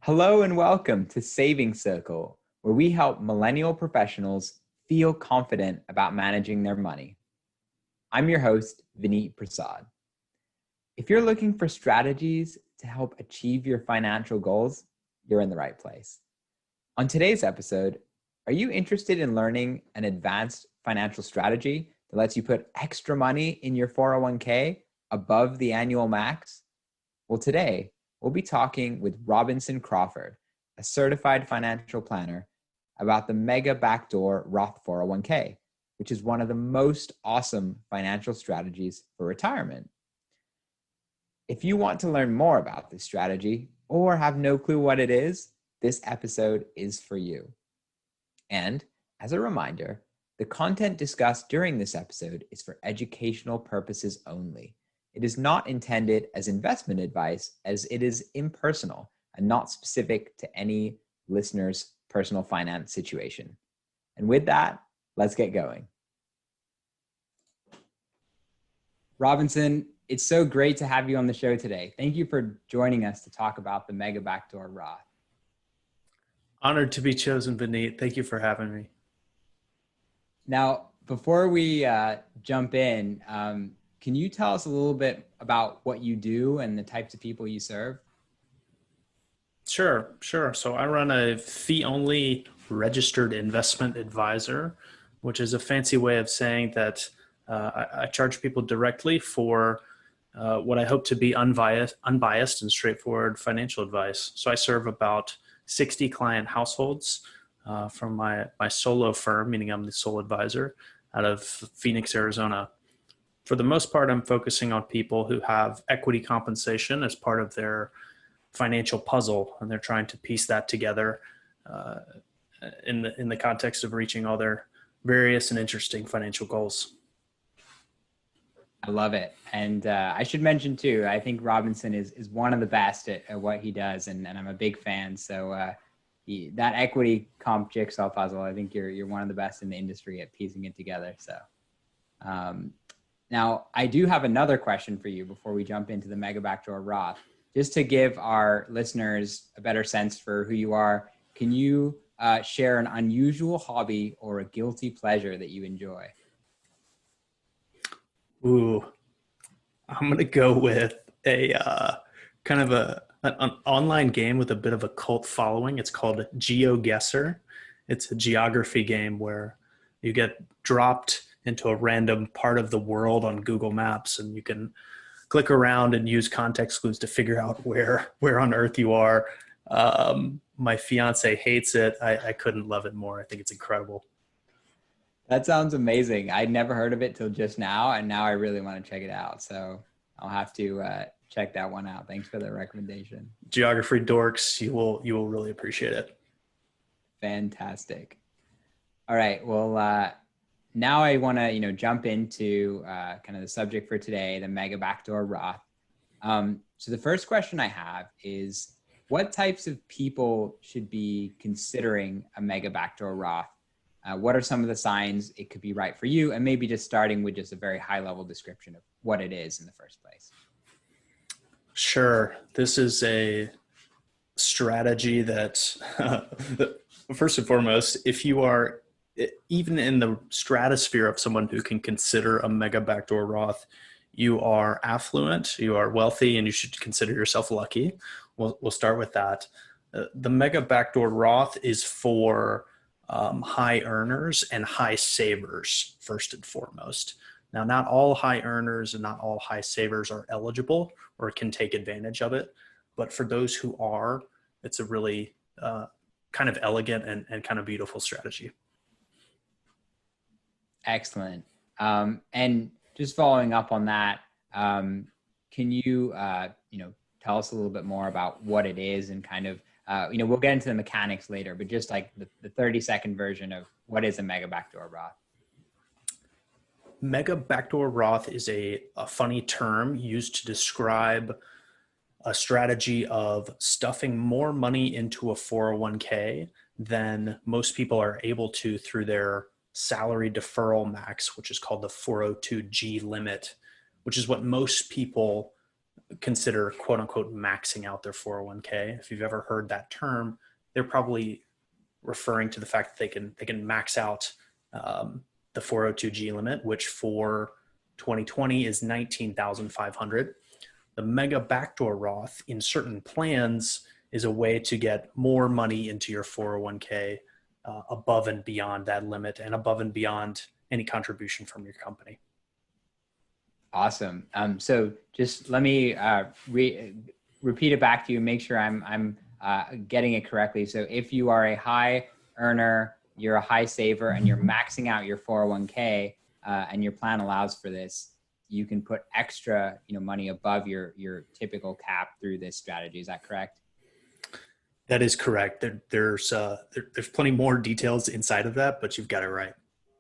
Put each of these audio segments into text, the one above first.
Hello and welcome to Saving Circle, where we help millennial professionals feel confident about managing their money. I'm your host, Vineet Prasad. If you're looking for strategies to help achieve your financial goals, you're in the right place. On today's episode, are you interested in learning an advanced financial strategy that lets you put extra money in your 401k above the annual max? Well, today, we'll be talking with Robinson Crawford, a certified financial planner, about the Mega Backdoor Roth 401K, which is one of the most awesome financial strategies for retirement. If you want to learn more about this strategy or have no clue what it is, this episode is for you. And as a reminder, the content discussed during this episode is for educational purposes only. It is not intended as investment advice, as it is impersonal and not specific to any listener's personal finance situation. And with that, let's get going. Robinson, it's so great to have you on the show today. Thank you for joining us to talk about the Mega Backdoor Roth. Honored to be chosen, Vineet. Thank you for having me. Now, before we jump in, can you tell us a little bit about what you do and the types of people you serve? Sure. So I run a fee-only registered investment advisor, which is a fancy way of saying that I charge people directly for what I hope to be unbiased and straightforward financial advice. So I serve about 60 client households from my solo firm, meaning I'm the sole advisor, out of Phoenix, Arizona. For the most part, I'm focusing on people who have equity compensation as part of their financial puzzle, and they're trying to piece that together in the context of reaching all their various and interesting financial goals. I love it. And I should mention too, I think Robinson is one of the best at what he does, and I'm a big fan. So that equity comp jigsaw puzzle, I think you're one of the best in the industry at piecing it together. So now, I do have another question for you before we jump into the Mega Backdoor Roth. Just to give our listeners a better sense for who you are, can you share an unusual hobby or a guilty pleasure that you enjoy? Ooh, I'm going to go with a an online game with a bit of a cult following. It's called GeoGuessr. It's a geography game where you get dropped into a random part of the world on Google Maps, and you can click around and use context clues to figure out where on earth you are. My fiance hates it. I couldn't love it more. I think it's incredible. That sounds amazing. I'd never heard of it till just now, and now I really want to check it out. So I'll have to check that one out. Thanks for the recommendation. Geography dorks, you will really appreciate it. Fantastic. All right. Well, now I want to, jump into kind of the subject for today, the Mega Backdoor Roth. So the first question I have is, what types of people should be considering a Mega Backdoor Roth? What are some of the signs it could be right for you? And maybe just starting with just a very high level description of what it is in the first place. Sure. This is a strategy that, first and foremost, if you are even in the stratosphere of someone who can consider a Mega Backdoor Roth, you are affluent, you are wealthy, and you should consider yourself lucky. We'll start with that. The Mega Backdoor Roth is for high earners and high savers, first and foremost. Now, not all high earners and not all high savers are eligible or can take advantage of it. But for those who are, it's a really kind of elegant and kind of beautiful strategy. Excellent. And just following up on that, can you, tell us a little bit more about what it is and kind of, we'll get into the mechanics later, but just like the 30-second version of what is a Mega Backdoor Roth? Mega Backdoor Roth is a funny term used to describe a strategy of stuffing more money into a 401k than most people are able to through their salary deferral max, which is called the 402G limit, which is what most people consider quote unquote maxing out their 401k. If you've ever heard that term, they're probably referring to the fact that they can max out the 402G limit, which for 2020 is 19,500. The Mega Backdoor Roth in certain plans is a way to get more money into your 401k above and beyond that limit and above and beyond any contribution from your company. Awesome. So just let me repeat it back to you, make sure I'm getting it correctly. So if you are a high earner, you're a high saver, and you're maxing out your 401k, and your plan allows for this, you can put extra, money above your typical cap through this strategy. Is that correct? That is correct. There's plenty more details inside of that, but you've got it right.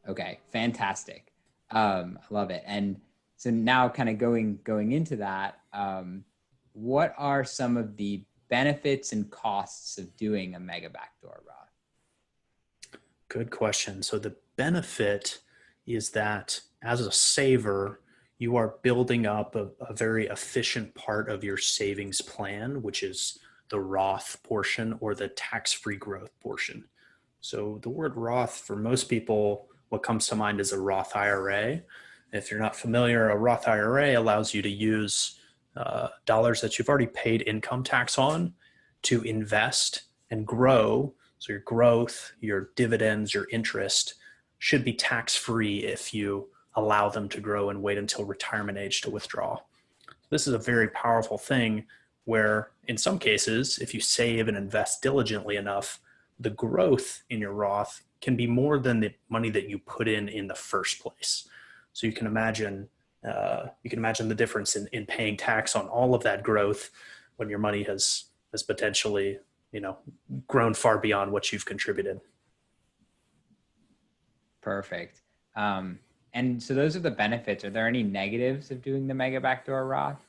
Okay, fantastic. I love it. And so now kind of going into that, what are some of the benefits and costs of doing a Mega Backdoor Roth? Good question. So the benefit is that as a saver, you are building up a very efficient part of your savings plan, which is the Roth portion or the tax-free growth portion. So the word Roth, for most people, what comes to mind is a Roth IRA. If you're not familiar, a Roth IRA allows you to use dollars that you've already paid income tax on to invest and grow. So your growth, your dividends, your interest should be tax-free if you allow them to grow and wait until retirement age to withdraw. This is a very powerful thing where in some cases, if you save and invest diligently enough, the growth in your Roth can be more than the money that you put in the first place. So you can imagine the difference in paying tax on all of that growth when your money has potentially, grown far beyond what you've contributed. Perfect. And so those are the benefits. Are there any negatives of doing the Mega Backdoor Roth?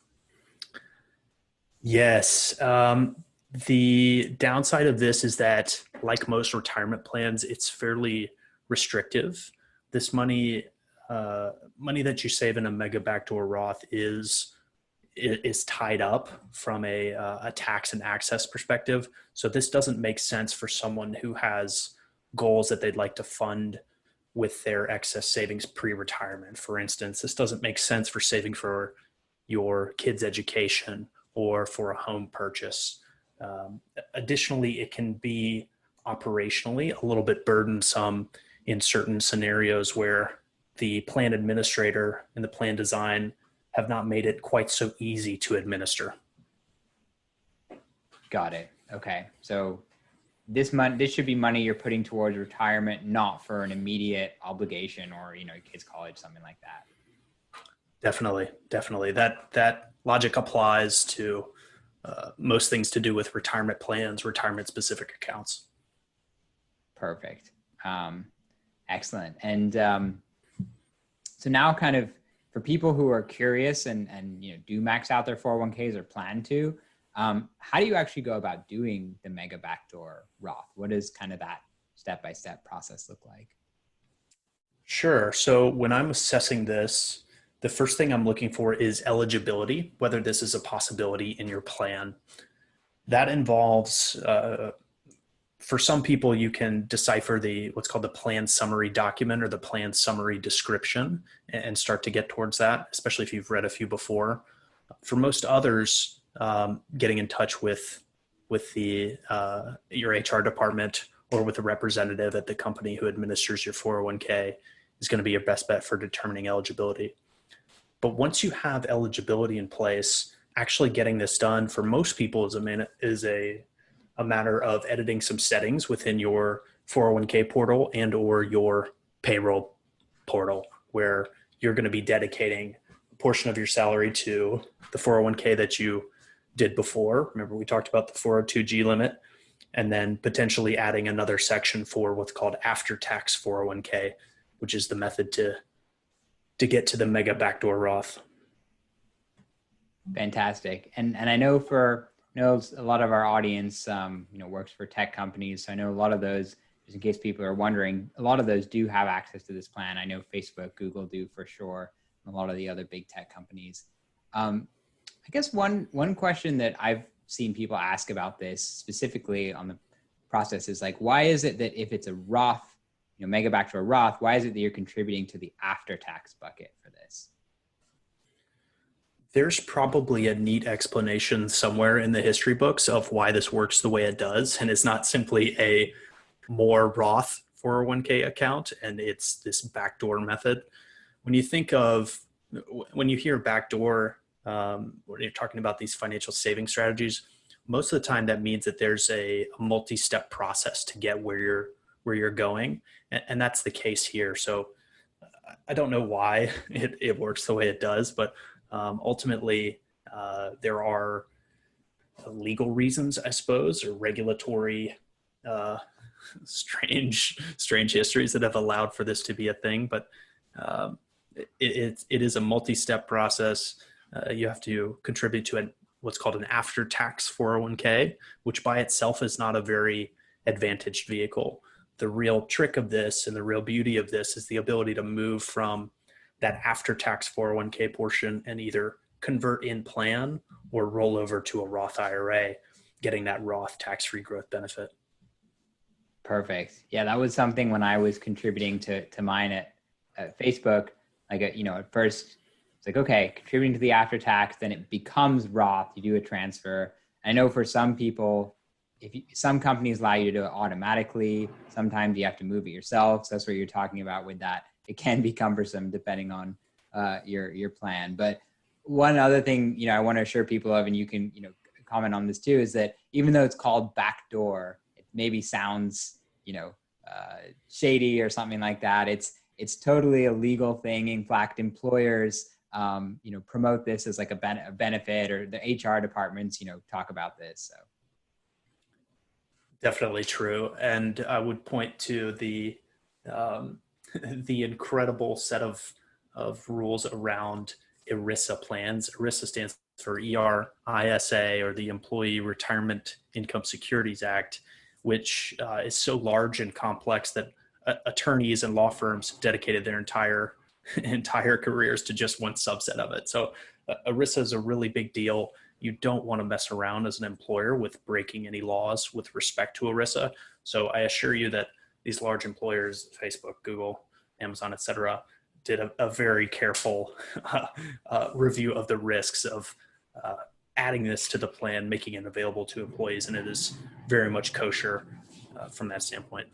Yes. The downside of this is that, like most retirement plans, it's fairly restrictive. This money that you save in a Mega Backdoor Roth is tied up from a tax and access perspective. So this doesn't make sense for someone who has goals that they'd like to fund with their excess savings pre-retirement. For instance, this doesn't make sense for saving for your kids' education or for a home purchase. Additionally, it can be operationally a little bit burdensome in certain scenarios where the plan administrator and the plan design have not made it quite so easy to administer. Got it. Okay. So this should be money you're putting towards retirement, not for an immediate obligation or, kids' college, something like that. Definitely. That logic applies to most things to do with retirement plans, retirement specific accounts. Perfect. Excellent. And so now kind of for people who are curious and do max out their 401ks or plan to, how do you actually go about doing the Mega Backdoor Roth? What does kind of that step-by-step process look like? Sure. So when I'm assessing this, the first thing I'm looking for is eligibility, whether this is a possibility in your plan. That involves, for some people, you can decipher what's called the plan summary document or the plan summary description and start to get towards that, especially if you've read a few before. For most others, getting in touch with your HR department or with a representative at the company who administers your 401k is going to be your best bet for determining eligibility. But once you have eligibility in place, actually getting this done for most people is a matter of editing some settings within your 401k portal and or your payroll portal, where you're going to be dedicating a portion of your salary to the 401k that you did before. Remember, we talked about the 402G limit, and then potentially adding another section for what's called after-tax 401k, which is the method to get to the Mega Backdoor Roth. Fantastic. And I know a lot of our audience, works for tech companies. So I know a lot of those, just in case people are wondering, a lot of those do have access to this plan. I know Facebook, Google do for sure, and a lot of the other big tech companies. I guess one question that I've seen people ask about this specifically on the process is like, why is it that if it's a Roth, Mega Backdoor Roth, why is it that you're contributing to the after-tax bucket for this? There's probably a neat explanation somewhere in the history books of why this works the way it does. And it's not simply a more Roth 401k account, and it's this backdoor method. When you hear backdoor, when you're talking about these financial saving strategies, most of the time that means that there's a multi-step process to get where you're going. And that's the case here. So I don't know why it works the way it does, but ultimately, there are legal reasons, I suppose, or regulatory strange histories that have allowed for this to be a thing. But it is a multi-step process. You have to contribute to what's called an after-tax 401k, which by itself is not a very advantaged vehicle. The real trick of this and the real beauty of this is the ability to move from that after-tax 401k portion and either convert in plan or roll over to a Roth IRA, getting that Roth tax-free growth benefit. Perfect. Yeah, that was something when I was contributing to mine at Facebook. Like, at first it's like, okay, contributing to the after-tax, then it becomes Roth. You do a transfer. I know for some people, some companies allow you to do it automatically. Sometimes you have to move it yourself. So that's what you're talking about with that. It can be cumbersome depending on your plan. But one other thing, I want to assure people of, and you can, comment on this too, is that even though it's called backdoor, it maybe sounds, shady or something like that. It's totally a legal thing. In fact, employers, promote this as like a benefit, or the HR departments, talk about this. So. Definitely true. And I would point to the incredible set of rules around ERISA plans. ERISA stands for ERISA, or the Employee Retirement Income Securities Act, which is so large and complex that attorneys and law firms have dedicated their entire careers to just one subset of it. So ERISA is a really big deal. You don't want to mess around as an employer with breaking any laws with respect to ERISA. So I assure you that these large employers, Facebook, Google, Amazon, et cetera, did a very careful review of the risks of adding this to the plan, making it available to employees, and it is very much kosher from that standpoint.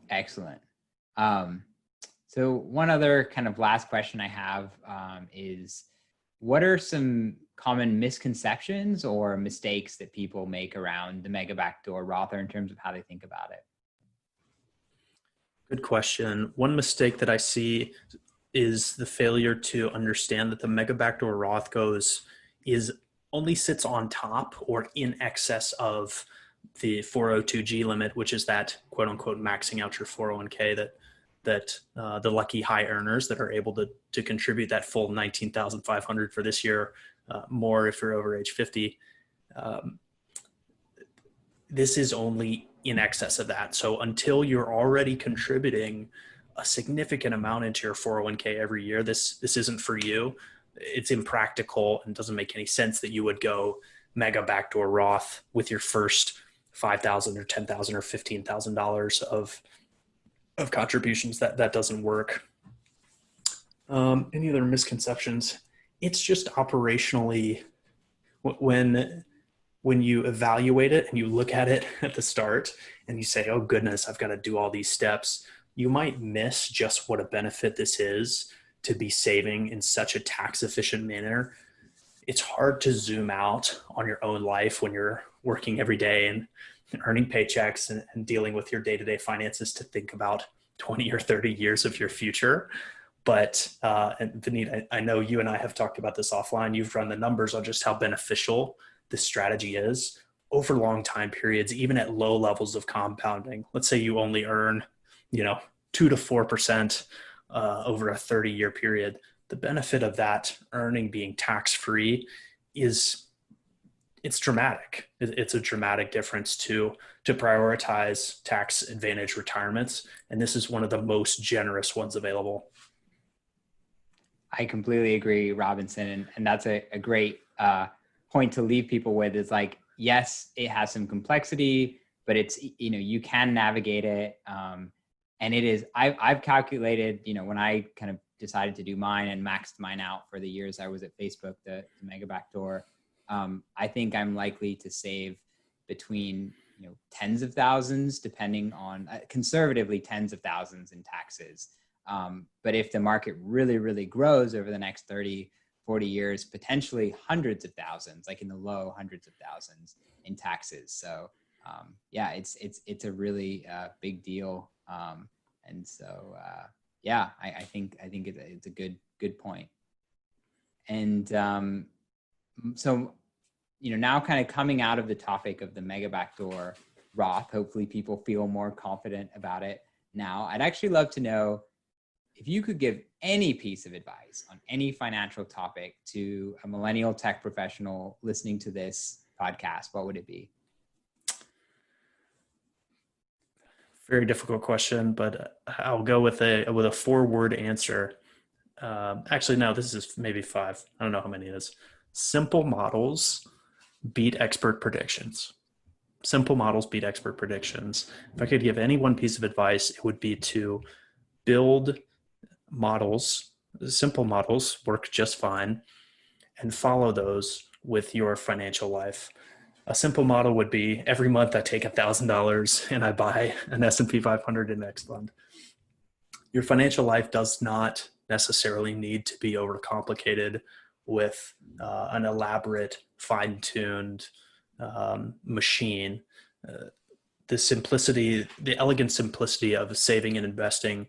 Excellent. So one other kind of last question I have is, what are some common misconceptions or mistakes that people make around the Mega Backdoor Roth, or in terms of how they think about it? Good question. One mistake that I see is the failure to understand that the Mega Backdoor Roth only sits on top or in excess of the 402G limit, which is that quote unquote maxing out your 401k that the lucky high earners that are able to contribute that full $19,500 for this year, more if you're over age 50. This is only in excess of that. So until you're already contributing a significant amount into your 401k every year, this isn't for you. It's impractical and doesn't make any sense that you would go Mega Backdoor Roth with your first $5,000 or $10,000 or $15,000 of contributions. That doesn't work. Any other misconceptions? It's just operationally, when you evaluate it and you look at it at the start and you say, oh goodness, I've got to do all these steps, you might miss just what a benefit this is to be saving in such a tax efficient manner. It's hard to zoom out on your own life when you're working every day and earning paychecks and dealing with your day-to-day finances to think about 20 or 30 years of your future. But, and Vineet, I know you and I have talked about this offline. You've run the numbers on just how beneficial this strategy is over long time periods, even at low levels of compounding. Let's say you only earn, 2 to 4% over a 30-year period. The benefit of that earning being tax-free it's dramatic. It's a dramatic difference to prioritize tax advantage retirements. And this is one of the most generous ones available. I completely agree, Robinson. And that's a great point to leave people with is like, yes, it has some complexity, but it's, you can navigate it. And it is, I've calculated, when I kind of decided to do mine and maxed mine out for the years I was at Facebook, the Mega Backdoor, I think I'm likely to save between, tens of thousands, depending on, conservatively tens of thousands in taxes. But if the market really, really grows over the next 30, 40 years, potentially hundreds of thousands, like in the low hundreds of thousands in taxes. So yeah, it's a really big deal. And so yeah, I think it's a good point. And so, now kind of coming out of the topic of the Mega Backdoor Roth, hopefully people feel more confident about it now. I'd actually love to know if you could give any piece of advice on any financial topic to a millennial tech professional listening to this podcast, what would it be? Very difficult question, but I'll go with a 4-word answer. Actually, no, this is maybe 5. I don't know how many it is. Simple models beat expert predictions. Simple models beat expert predictions. If I could give any one piece of advice, it would be to build models. Simple models work just fine, and follow those with your financial life. A simple model would be every month I take $1,000 and I buy an S&P 500 index fund. Your financial life does not necessarily need to be overcomplicated with an elaborate, fine-tuned machine. The elegant simplicity of saving and investing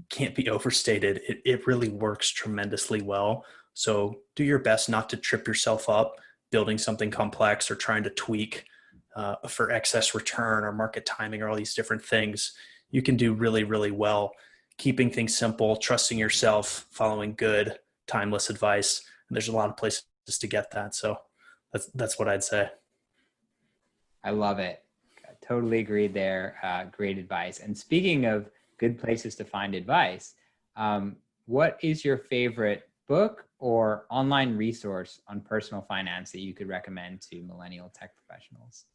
can't be overstated. It really works tremendously well. So do your best not to trip yourself up building something complex or trying to tweak for excess return or market timing or all these different things. You can do really, really well keeping things simple, trusting yourself, following good, timeless advice. And there's a lot of places to get that. So that's what I'd say. I love it. I totally agreed there. Great advice. And speaking of good places to find advice, what is your favorite book or online resource on personal finance that you could recommend to millennial tech professionals?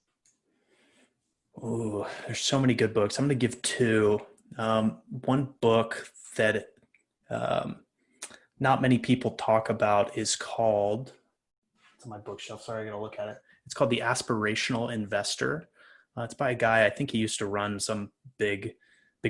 Oh, there's so many good books. I'm going to give 2. One book that not many people talk about is called, it's on my bookshelf, sorry, I got to look at it. It's called The Aspirational Investor. It's by a guy, I think he used to run some big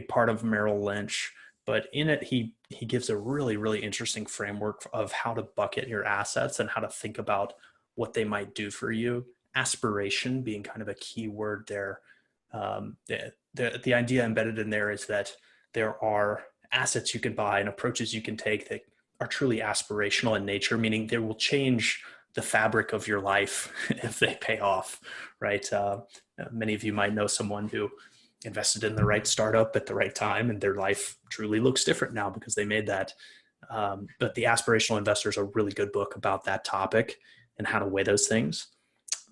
part of Merrill Lynch. But in it, he gives a really, really interesting framework of how to bucket your assets and how to think about what they might do for you. Aspiration being kind of a key word there. The idea embedded in there is that there are assets you can buy and approaches you can take that are truly aspirational in nature, meaning they will change the fabric of your life if they pay off, right? Many of you might know someone who invested in the right startup at the right time and their life truly looks different now because they made that. But The Aspirational Investor is a really good book about that topic and how to weigh those things.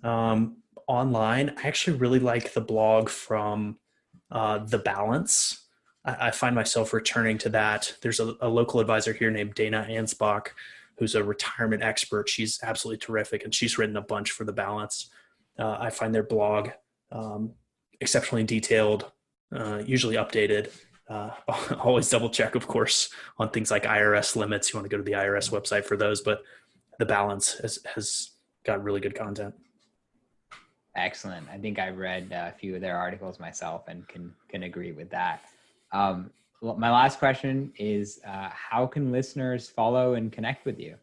Online, I actually really like the blog from The Balance. I find myself returning to that. There's a local advisor here named Dana Ansbach, who's a retirement expert. She's absolutely terrific, and she's written a bunch for The Balance. I find their blog exceptionally detailed, usually updated. Always double check, of course, on things like IRS limits. You want to go to the IRS website for those, but The Balance has got really good content. Excellent. I think I read a few of their articles myself and can agree with that. My last question is, how can listeners follow and connect with you?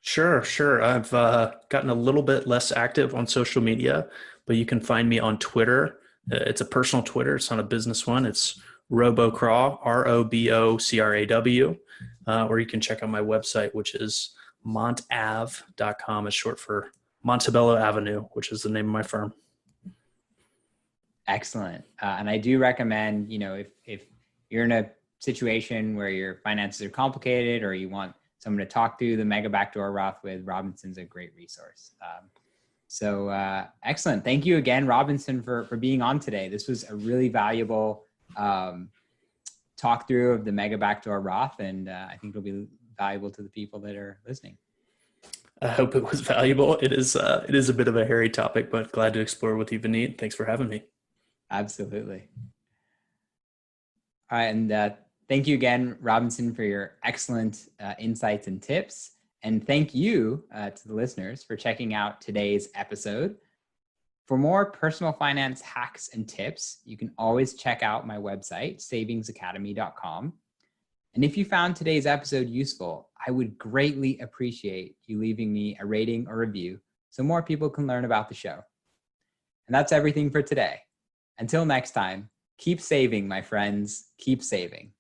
Sure. I've gotten a little bit less active on social media, but you can find me on Twitter. It's a personal Twitter. It's not a business one. It's Robocraw, ROBOCRAW. Or you can check out my website, which is montav.com. It's short for Montebello Avenue, which is the name of my firm. Excellent. And I do recommend, if you're in a situation where your finances are complicated or you want someone to talk to, the Mega Backdoor Roth with Robinson's a great resource. So excellent. Thank you again, Robinson, for being on today. This was a really valuable talk through of the Mega Backdoor Roth, and I think it'll be valuable to the people that are listening. I hope it was valuable. It is a bit of a hairy topic, but glad to explore with you, Vineet. Thanks for having me. Absolutely. All right, and thank you again, Robinson, for your excellent insights and tips. And thank you to the listeners for checking out today's episode. For more personal finance hacks and tips, you can always check out my website, savingsacademy.com. And if you found today's episode useful, I would greatly appreciate you leaving me a rating or review so more people can learn about the show. And that's everything for today. Until next time, keep saving, my friends. Keep saving.